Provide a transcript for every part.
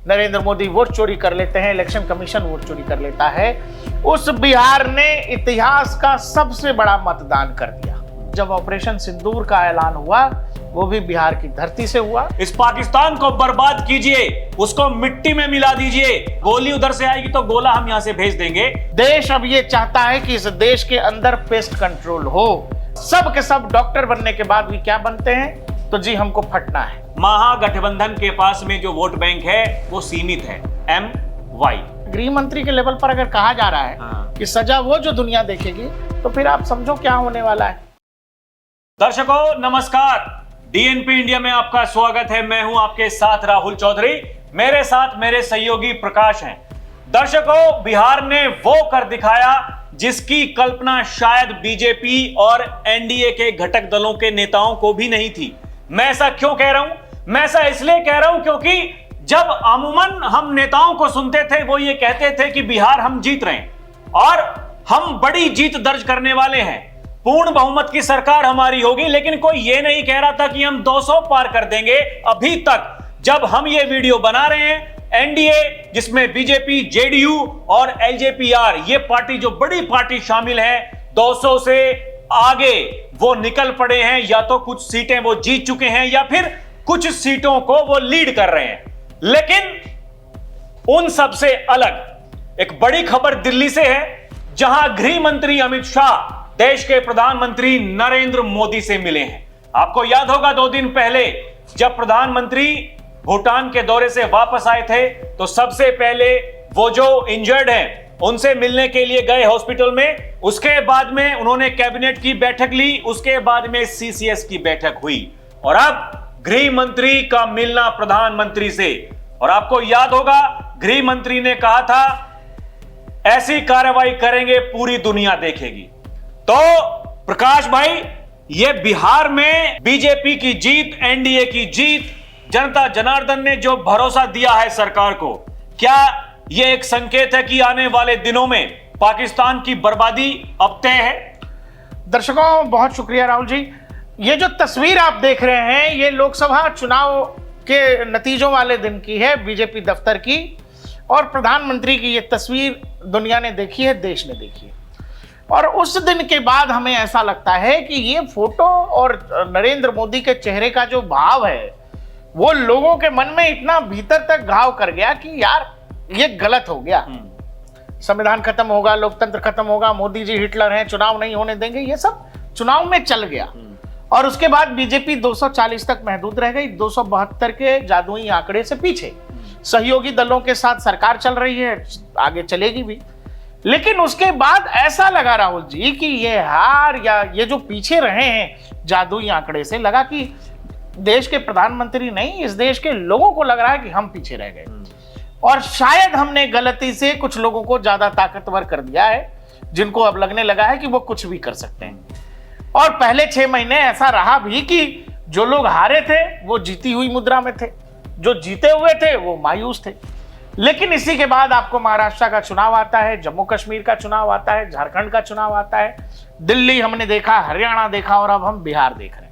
Narendra Modi vote चोरी कर लेते हैं, इलेक्शन कमीशन वोट चोरी कर लेता है। उस बिहार ने इतिहास का सबसे बड़ा मतदान कर दिया। जब ऑपरेशन सिंदूर का ऐलान हुआ वो भी बिहार की धरती से हुआ। इस पाकिस्तान को बर्बाद कीजिए, उसको मिट्टी में मिला दीजिए, गोली उधर से आएगी तो गोला हम यहां से भेज देंगे। देश अब ये चाहता है कि इस देश के अंदर पेस्ट कंट्रोल हो। सब के सब डॉक्टर बनने के बाद भी क्या बनते हैं, तो जी हमको फटना है। महागठबंधन के पास में जो वोट बैंक है वो सीमित है, MY। गृह मंत्री के लेवल पर अगर कहा जा रहा है कि सजा वो जो दुनिया देखेगी, तो फिर आप समझो क्या होने वाला है। दर्शकों नमस्कार, DNP इंडिया में आपका स्वागत है। मैं हूं आपके साथ राहुल चौधरी, मेरे साथ मेरे सहयोगी प्रकाश हैं। दर्शकों, बिहार ने वो कर दिखाया जिसकी कल्पना शायद बीजेपी और NDA के घटक दलों के नेताओं को भी नहीं थी। मैं ऐसा क्यों कह रहा हूं? मैं ऐसा इसलिए कह रहा हूं क्योंकि जब अमूमन हम नेताओं को सुनते थे वो ये कहते थे कि बिहार हम जीत रहे हैं और हम बड़ी जीत दर्ज करने वाले हैं, पूर्ण बहुमत की सरकार हमारी होगी, लेकिन कोई ये नहीं कह रहा था कि हम 200 पार कर देंगे। अभी तक जब हम ये वीडियो बना रहे हैं, NDA जिसमें बीजेपी, JDU और LJPR ये पार्टी जो बड़ी पार्टी शामिल है, 200 से आगे वो निकल पड़े हैं। या तो कुछ सीटें वो जीत चुके हैं या फिर कुछ सीटों को वो लीड कर रहे हैं। लेकिन उन सब से अलग एक बड़ी खबर दिल्ली से है, जहां गृह मंत्री अमित शाह देश के प्रधानमंत्री नरेंद्र मोदी से मिले हैं। आपको याद होगा 2 दिन पहले जब प्रधानमंत्री भूटान के दौरे से वापस आए थे, तो सबसे पहले वो जो इंजर्ड हैं उनसे मिलने के लिए गए हॉस्पिटल में। उसके बाद में उन्होंने कैबिनेट की बैठक ली, उसके बाद में CCS की बैठक हुई और अब गृह मंत्री का मिलना प्रधानमंत्री से। और आपको याद होगा गृह मंत्री ने कहा था ऐसी कार्रवाई करेंगे पूरी दुनिया देखेगी। तो प्रकाश भाई, ये बिहार में बीजेपी की जीत, NDA की जीत, जनता जनार्दन ने जो भरोसा दिया है सरकार को, क्या ये एक संकेत है कि आने वाले दिनों में पाकिस्तान की बर्बादी अब तय है? दर्शकों बहुत शुक्रिया राहुल जी। ये जो तस्वीर आप देख रहे हैं ये लोकसभा चुनाव के नतीजों वाले दिन की है, बीजेपी दफ्तर की। और प्रधानमंत्री की ये तस्वीर दुनिया ने देखी है, देश ने देखी है। और उस दिन के बाद हमें ऐसा लगता है कि ये फोटो और नरेंद्र मोदी के चेहरे का जो भाव है वो लोगों के मन में इतना भीतर तक घाव कर गया कि यार ये गलत हो गया। संविधान खत्म होगा, लोकतंत्र खत्म होगा, मोदी जी हिटलर हैं, चुनाव नहीं होने देंगे, ये सब चुनाव में चल गया। और उसके बाद बीजेपी 240 तक महदूद रह गई, 272 के जादुई आंकड़े से पीछे। सहयोगी दलों के साथ सरकार चल रही है, आगे चलेगी भी। लेकिन उसके बाद ऐसा लगा राहुल जी कि ये हार या ये जो पीछे रहे हैं जादुई आंकड़े से, लगा कि देश के प्रधानमंत्री नहीं, इस देश के लोगों को लग रहा है कि हम पीछे रह गए। और शायद हमने गलती से कुछ लोगों को ज्यादा ताकतवर कर दिया है, जिनको अब लगने लगा है कि वो कुछ भी कर सकते हैं। और पहले 6 महीने ऐसा रहा भी कि जो लोग हारे थे वो जीती हुई मुद्रा में थे, जो जीते हुए थे वो मायूस थे। लेकिन इसी के बाद आपको महाराष्ट्र का चुनाव आता है, जम्मू कश्मीर का चुनाव आता है, झारखंड का चुनाव आता है, दिल्ली हमने देखा, हरियाणा देखा और अब हम बिहार देख रहे हैं।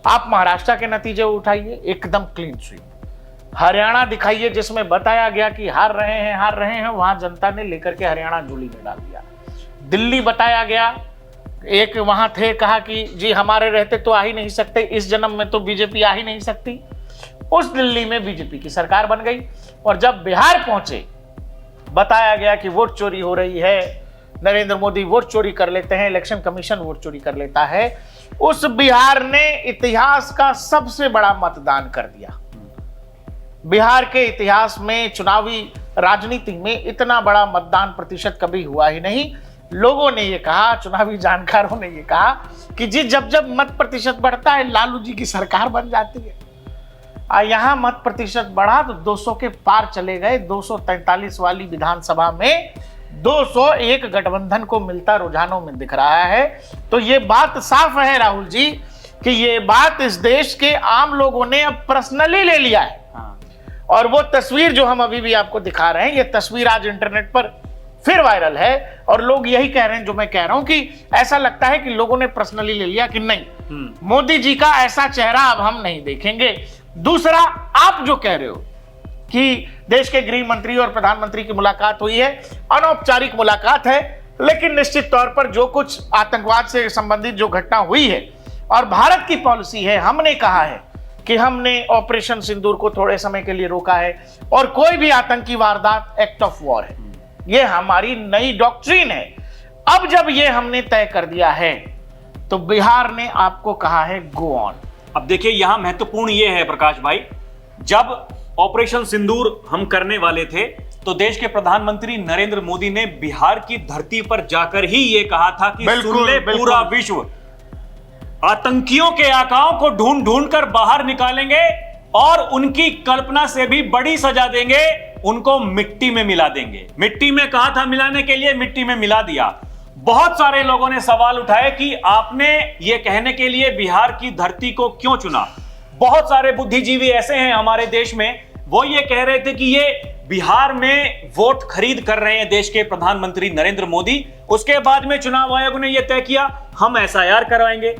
आप महाराष्ट्र के नतीजे उठाइए, एकदम क्लीन स्वीप। हरियाणा दिखाइए जिसमें बताया गया कि हार रहे हैं, वहां जनता ने लेकर के हरियाणा झोली में डाल दिया। दिल्ली बताया गया, एक वहां थे कहा कि जी हमारे रहते तो आ ही नहीं सकते, इस जन्म में तो बीजेपी आ ही नहीं सकती। उस दिल्ली में बीजेपी की सरकार बन गई। और जब बिहार पहुंचे बताया गया कि वोट चोरी हो रही है, नरेंद्र मोदी वोट चोरी कर लेते हैं, इलेक्शन कमीशन वोट चोरी कर लेता है। उस बिहार ने इतिहास का सबसे बड़ा मतदान कर दिया। बिहार के इतिहास में, चुनावी राजनीति में इतना बड़ा मतदान प्रतिशत कभी हुआ ही नहीं। लोगों ने ये कहा, चुनावी जानकारों ने ये कहा कि जी जब जब मत प्रतिशत बढ़ता है लालू जी की सरकार बन जाती है। यहां मत प्रतिशत बढ़ा तो 200 के पार चले गए। 243 वाली विधानसभा में 201 गठबंधन को मिलता रुझानों में दिख रहा है। तो ये बात साफ है राहुल जी कि ये बात इस देश के आम लोगों ने अब पर्सनली ले लिया है। और वो तस्वीर जो हम अभी भी आपको दिखा रहे हैं, ये तस्वीर आज इंटरनेट पर फिर वायरल है और लोग यही कह रहे हैं जो मैं कह रहा हूं कि ऐसा लगता है कि लोगों ने पर्सनली ले लिया कि नहीं, मोदी जी का ऐसा चेहरा अब हम नहीं देखेंगे। दूसरा, आप जो कह रहे हो कि देश के गृह मंत्री और प्रधानमंत्री की मुलाकात हुई है, अनौपचारिक मुलाकात है, लेकिन निश्चित तौर पर जो कुछ आतंकवाद से संबंधित जो घटना हुई है और भारत की पॉलिसी है, हमने कहा है कि हमने ऑपरेशन सिंदूर को थोड़े समय के लिए रोका है और कोई भी आतंकी वारदात एक्ट ऑफ वॉर है, ये हमारी नई डॉक्ट्रिन है। अब जब ये हमने तय कर दिया है तो बिहार ने आपको कहा है गो ऑन। अब देखिए यहां महत्वपूर्ण ये है प्रकाश भाई, जब ऑपरेशन सिंदूर हम करने वाले थे तो देश के प्रधानमंत्री नरेंद्र मोदी ने बिहार की धरती पर जाकर ही ये कहा था कि सुन ले पूरा विश्व, आतंकियों के आकाओं को ढूंढ ढूंढ कर बाहर निकालेंगे और उनकी कल्पना से भी बड़ी सजा देंगे, उनको मिट्टी में मिला देंगे। मिट्टी में कहा था मिलाने के लिए, मिट्टी में मिला दिया। बहुत सारे लोगों ने सवाल उठाए कि आपने ये कहने के लिए बिहार की धरती को क्यों चुना। बहुत सारे बुद्धिजीवी ऐसे हैं हमारे देश में, वो ये कह रहे थे कि ये बिहार में वोट खरीद कर रहे हैं देश के प्रधानमंत्री नरेंद्र मोदी। उसके बाद में चुनाव आयोग ने यह तय किया हम एसआईआर करवाएंगे।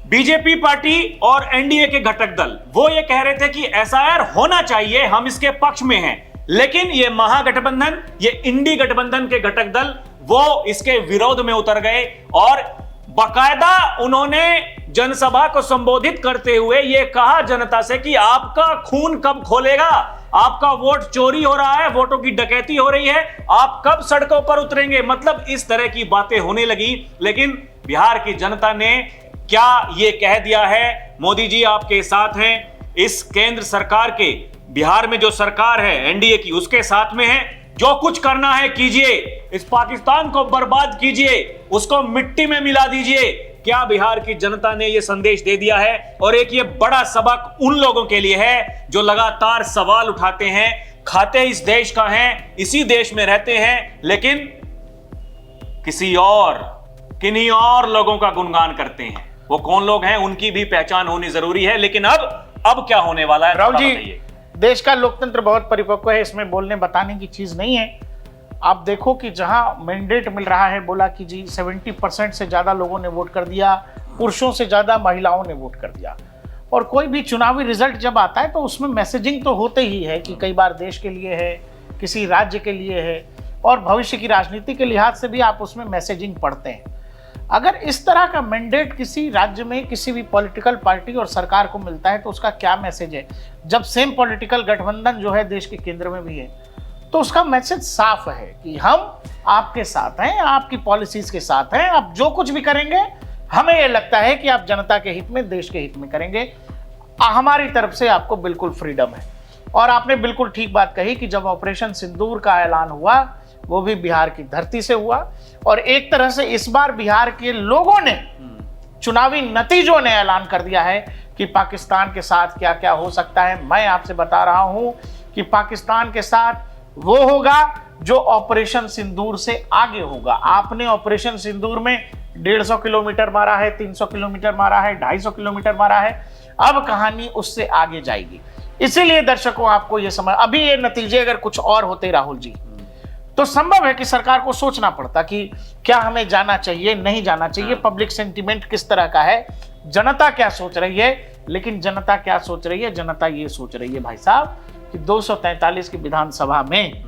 बीजेपी पार्टी और एनडीए के घटक दल वो ये कह रहे थे कि एसआईआर होना चाहिए, हम इसके पक्ष में हैं। लेकिन ये महागठबंधन, ये इंडी गठबंधन के घटक दल वो इसके विरोध में उतर गए और बाकायदा उन्होंने जनसभा को संबोधित करते हुए यह कहा जनता से कि आपका खून कब खोलेगा, आपका वोट चोरी हो रहा है, वोटों की डकैती हो रही है, आप कब सड़कों पर उतरेंगे। मतलब इस तरह की बातें होने लगी। लेकिन बिहार की जनता ने क्या ये कह दिया है, मोदी जी आपके साथ हैं, इस केंद्र सरकार के, बिहार में जो सरकार है एनडीए की, उसके साथ में है, जो कुछ करना है कीजिए, इस पाकिस्तान को बर्बाद कीजिए, उसको मिट्टी में मिला दीजिए। क्या बिहार की जनता ने यह संदेश दे दिया है। और एक ये बड़ा सबक उन लोगों के लिए है जो लगातार सवाल उठाते हैं, खाते इस देश का हैं, इसी देश में रहते हैं, लेकिन किसी और, किन्हीं और लोगों का गुणगान करते हैं। वो कौन लोग हैं उनकी भी पहचान होनी जरूरी है। लेकिन अब क्या होने वाला है राहुल जी, देश का लोकतंत्र बहुत परिपक्व है, इसमें बोलने बताने की चीज नहीं है। आप देखो कि जहां मैंडेट मिल रहा है, बोला कि जी 70% से ज्यादा लोगों ने वोट कर दिया, पुरुषों से ज्यादा महिलाओं ने वोट कर दिया। और कोई भी चुनावी रिजल्ट जब आता है तो उसमें मैसेजिंग तो होते ही है कि कई बार देश के लिए है, किसी राज्य के लिए है, और भविष्य की राजनीति के लिहाज से भी आप उसमें मैसेजिंग पढ़ते हैं। अगर इस तरह का मैंडेट किसी राज्य में किसी भी पॉलिटिकल पार्टी और सरकार को मिलता है तो उसका क्या मैसेज है। जब सेम पॉलिटिकल गठबंधन जो है देश के केंद्र में भी है तो उसका मैसेज साफ है कि हम आपके साथ हैं, आपकी पॉलिसीज के साथ हैं, आप जो कुछ भी करेंगे हमें यह लगता है कि आप जनता के हित में, देश के हित में करेंगे, हमारी तरफ से आपको बिल्कुल फ्रीडम है। और आपने बिल्कुल ठीक बात कही कि जब ऑपरेशन सिंदूर का ऐलान हुआ वो भी बिहार की धरती से हुआ, और एक तरह से इस बार बिहार के लोगों ने, चुनावी नतीजों ने ऐलान कर दिया है कि पाकिस्तान के साथ क्या क्या हो सकता है। मैं आपसे बता रहा हूं कि पाकिस्तान के साथ वो होगा जो ऑपरेशन सिंदूर से आगे होगा। आपने ऑपरेशन सिंदूर में 150 किलोमीटर मारा है, 300 किलोमीटर मारा है, 250 किलोमीटर मारा है, अब कहानी उससे आगे जाएगी। इसीलिए दर्शकों आपको यह समझ, अभी ये नतीजे अगर कुछ और होते राहुल जी तो संभव है कि सरकार को सोचना पड़ता कि क्या हमें जाना चाहिए, नहीं जाना चाहिए, पब्लिक सेंटीमेंट किस तरह का है, जनता क्या सोच रही है। लेकिन जनता क्या सोच रही है, जनता ये सोच रही है भाई साहब कि 243 की विधानसभा में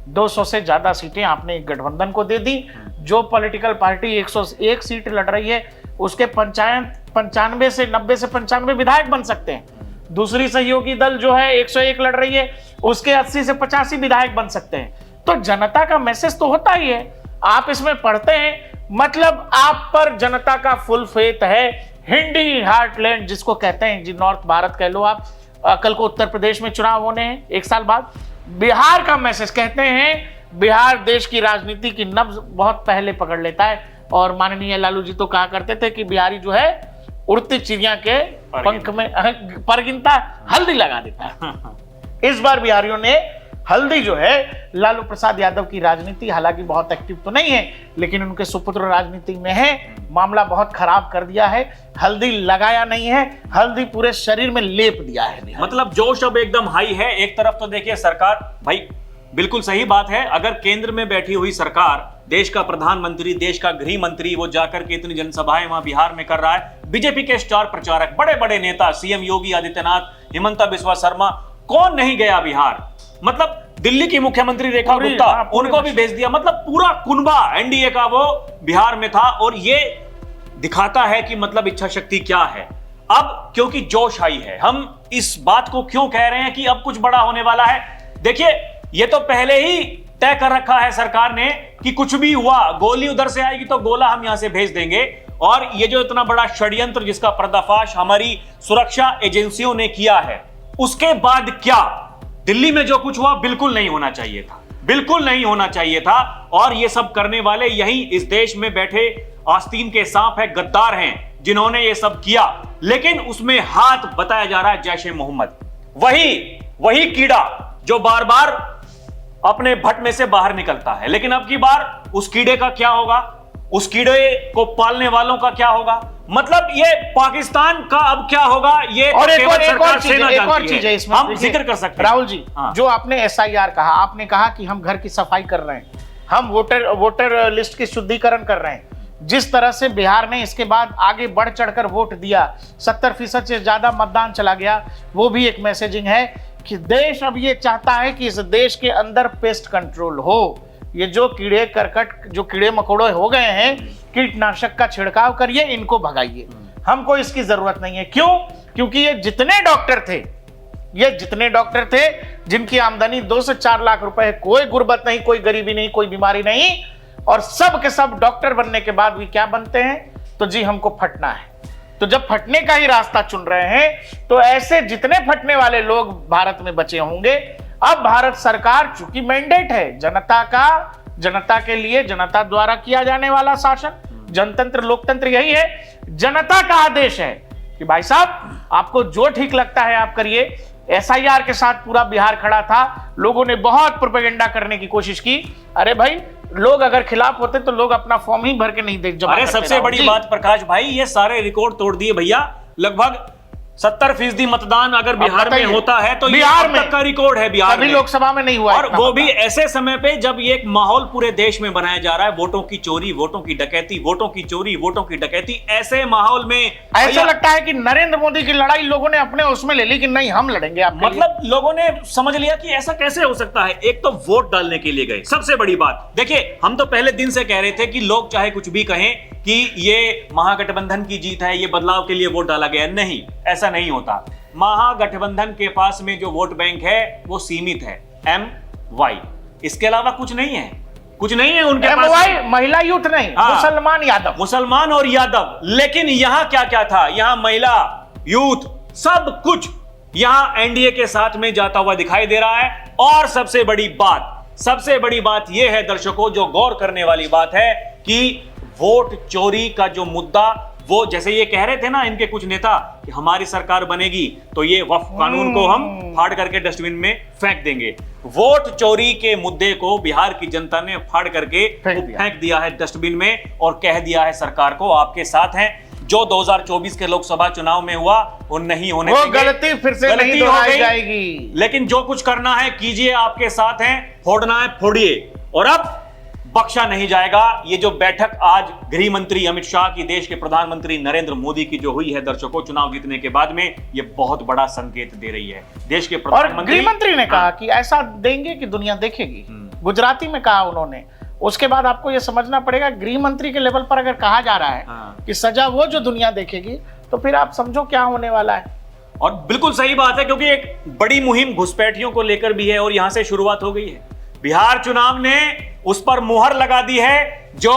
200 से ज्यादा सीटें आपने एक गठबंधन को दे दी। जो पॉलिटिकल पार्टी 101 सीट लड़ रही है उसके 95 से 90 से 95 विधायक बन सकते हैं। दूसरी सहयोगी दल जो है 101 लड़ रही है उसके 80 से 85 विधायक बन सकते हैं। तो जनता का मैसेज तो होता ही है, आप इसमें पढ़ते हैं, मतलब आप पर जनता का फुल फेथ है। हिंदी हार्टलैंड जिसको कहते हैं जी, नॉर्थ भारत कह लो आप। कल को उत्तर प्रदेश में चुनाव होने हैं 1 साल बाद। बिहार का मैसेज कहते हैं, बिहार देश की राजनीति की नब्ज बहुत पहले पकड़ लेता है। और माननीय लालू जी तो कहा करते थे कि बिहारी जो है उड़ती चिड़िया के पंख में परगिनता हल्दी लगा देता है। इस बार बिहारियों ने हल्दी जो है लालू प्रसाद यादव की राजनीति, हालांकि बहुत एक्टिव तो नहीं है लेकिन उनके सुपुत्र राजनीति में है, मामला बहुत खराब कर दिया है। हल्दी लगाया नहीं है, हल्दी पूरे शरीर में लेप दिया है। मतलब जोश अब एकदम हाई है। एक तरफ तो देखिए सरकार, भाई बिल्कुल सही बात है, अगर केंद्र में बैठी हुई सरकार, देश का प्रधानमंत्री, देश का गृह मंत्री वो जाकर के इतनी जनसभाएं वहां बिहार में कर रहा है, बीजेपी के स्टार प्रचारक, बड़े बड़े नेता, सीएम योगी आदित्यनाथ, हिमंता बिस्वा शर्मा, कौन नहीं गया बिहार? मतलब दिल्ली की मुख्यमंत्री रेखा गुप्ता, उनको भी भेज दिया। मतलब पूरा कुनबा एनडीए का वो बिहार में था। और ये दिखाता है कि मतलब इच्छा शक्ति क्या है। अब क्योंकि जोश आई है, हम इस बात को क्यों कह रहे हैं कि अब कुछ बड़ा होने वाला है। देखिए, ये तो पहले ही तय कर रखा है सरकार ने कि कुछ भी हुआ, गोली उधर से आएगी तो गोला हम यहां से भेज देंगे। और ये जो इतना बड़ा षड्यंत्र जिसका पर्दाफाश हमारी सुरक्षा एजेंसियों ने किया है, उसके बाद क्या दिल्ली में जो कुछ हुआ बिल्कुल नहीं होना चाहिए था, बिल्कुल नहीं होना चाहिए था। और ये सब करने वाले यही इस देश में बैठे आस्तीन के सांप है, गद्दार हैं, जिन्होंने ये सब किया। लेकिन उसमें हाथ बताया जा रहा है जैश ए मोहम्मद, वही कीड़ा जो बार बार अपने भट्ट में से बाहर निकलता है। लेकिन अब की बार उस कीड़े का क्या होगा, उस कीड़े को पालने वालों का क्या होगा? मतलब ये पाकिस्तान का अब क्या होगा, ये और एक और चीज है इसमें हम जिक्र कर सकते हैं। राहुल जी, जो आपने एसआईआर कहा, आपने कहा कि हम घर की सफाई कर रहे हैं, हम वोटर लिस्ट की शुद्धिकरण कर रहे हैं। जिस तरह से बिहार ने इसके बाद आगे बढ़ चढ़कर वोट दिया, 70% से ज्यादा मतदान चला गया, वो भी एक मैसेजिंग है कि देश अब ये चाहता है कि इस देश के अंदर पेस्ट कंट्रोल हो। ये जो कीड़े करकट, जो कीड़े मकोड़े हो गए हैं, कीटनाशक का छिड़काव करिए, इनको भगाइए। हमको इसकी जरूरत नहीं है। क्यों? क्योंकि ये जितने डॉक्टर थे जिनकी आमदनी 2 से 4 लाख रुपए है, कोई गुर्बत नहीं, कोई गरीबी नहीं, कोई बीमारी नहीं, और सब के सब डॉक्टर बनने के बाद भी क्या बनते हैं? तो जी हमको फटना है। तो जब फटने का ही रास्ता चुन रहे हैं, तो ऐसे जितने फटने वाले लोग भारत में बचे होंगे, अब भारत सरकार, चूंकि मैंडेट है जनता का, जनता के लिए, जनता द्वारा किया जाने वाला शासन, जनतंत्र लोकतंत्र यही है, जनता का आदेश है कि भाई साहब आपको जो ठीक लगता है आप करिए। एसआईआर के साथ पूरा बिहार खड़ा था, लोगों ने बहुत प्रोपेगेंडा करने की कोशिश की। अरे भाई, लोग अगर खिलाफ होते तो लोग अपना फॉर्म ही भर के नहीं दे जमा। अरे सबसे बड़ी बात प्रकाश भाई, ये सारे रिकॉर्ड तोड़ दिए भैया। लगभग 70% मतदान अगर बिहार में होता है तो बिहार में का रिकॉर्ड है बिहार में। लोकसभा में नहीं हुआ, और वो भी ऐसे समय पे जब ये एक माहौल पूरे देश में बनाया जा रहा है, वोटों की चोरी, वोटों की डकैती, वोटों की चोरी, वोटों की डकैती। ऐसे माहौल में ऐसा लगता है कि नरेंद्र मोदी की लड़ाई लोगों ने अपने उसमें ले ली कि नहीं हम लड़ेंगे आपके लिए। मतलब लोगों ने समझ लिया कि ऐसा कैसे हो सकता है। एक तो वोट डालने के लिए गए, सबसे बड़ी बात। देखिए, हम तो पहले दिन से कह रहे थे कि लोग चाहे कुछ भी कहें कि ये महागठबंधन की जीत है, ये बदलाव के लिए वोट डाला गया। नहीं, ऐसा नहीं होता। महागठबंधन के पास में जो वोट बैंक है वो सीमित है, MY, इसके अलावा कुछ नहीं है, कुछ नहीं है उनके पास। महिला यूथ नहीं, मुसलमान यादव, मुसलमान और यादव। लेकिन यहां क्या क्या था? यहां महिला, यूथ, सब कुछ यहां एनडीए के साथ में जाता हुआ दिखाई दे रहा है। और सबसे बड़ी बात यह है दर्शकों, जो गौर करने वाली बात है कि वोट चोरी का जो मुद्दा, वो जैसे ये कह रहे थे ना इनके कुछ नेता कि हमारी सरकार बनेगी तो ये वक्फ कानून को हम फाड़ करके डस्टबिन में फेंक देंगे। वोट चोरी के मुद्दे को बिहार की जनता ने फाड़ करके फेंक दिया है डस्टबिन में, और कह दिया है सरकार को आपके साथ हैं। जो 2024 के लोकसभा चुनाव में हुआ वो नहीं होने वो गलती फिर से नहीं दोहराई जाएगी। लेकिन जो कुछ करना है कीजिए, आपके साथ हैं, फोड़ना है फोड़िए, और अब बख्शा नहीं जाएगा। ये जो बैठक आज गृह मंत्री अमित शाह की, देश के प्रधानमंत्री नरेंद्र मोदी की जो हुई है दर्शकों चुनाव जीतने के बाद में, ये बहुत बड़ा संकेत दे रही है देश के प्रधानमंत्री। गृह मंत्री ने कहा कि ऐसा देंगे कि दुनिया देखेगी, गुजराती में कहा उन्होंने। उसके बाद आपको ये समझना पड़ेगा, गृह मंत्री के लेवल पर अगर कहा जा रहा है कि सजा वो जो दुनिया देखेगी, तो फिर आप समझो क्या होने वाला है। और बिल्कुल सही बात है, क्योंकि एक बड़ी मुहिम घुसपैठियों को लेकर भी है और यहां से शुरुआत हो गई है। बिहार चुनाव ने उस पर मुहर लगा दी है जो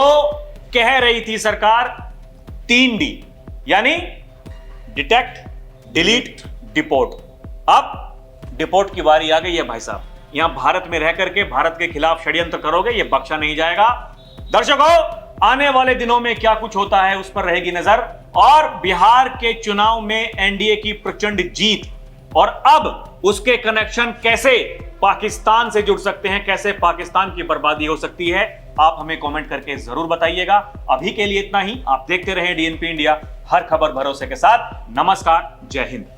कह रही थी सरकार, 3D, यानी डिटेक्ट, डिलीट, डिपोर्ट। अब डिपोर्ट की बारी आ गई है भाई साहब। यहां भारत में रह करके भारत के खिलाफ षड्यंत्र करोगे, ये बख्शा नहीं जाएगा। दर्शकों, आने वाले दिनों में क्या कुछ होता है उस पर रहेगी नजर। और बिहार के चुनाव में एनडीए की प्रचंड जीत, और अब उसके कनेक्शन कैसे पाकिस्तान से जुड़ सकते हैं, कैसे पाकिस्तान की बर्बादी हो सकती है, आप हमें कमेंट करके जरूर बताइएगा। अभी के लिए इतना ही। आप देखते रहें डीएनपी इंडिया, हर खबर भरोसे के साथ। नमस्कार, जय हिंद।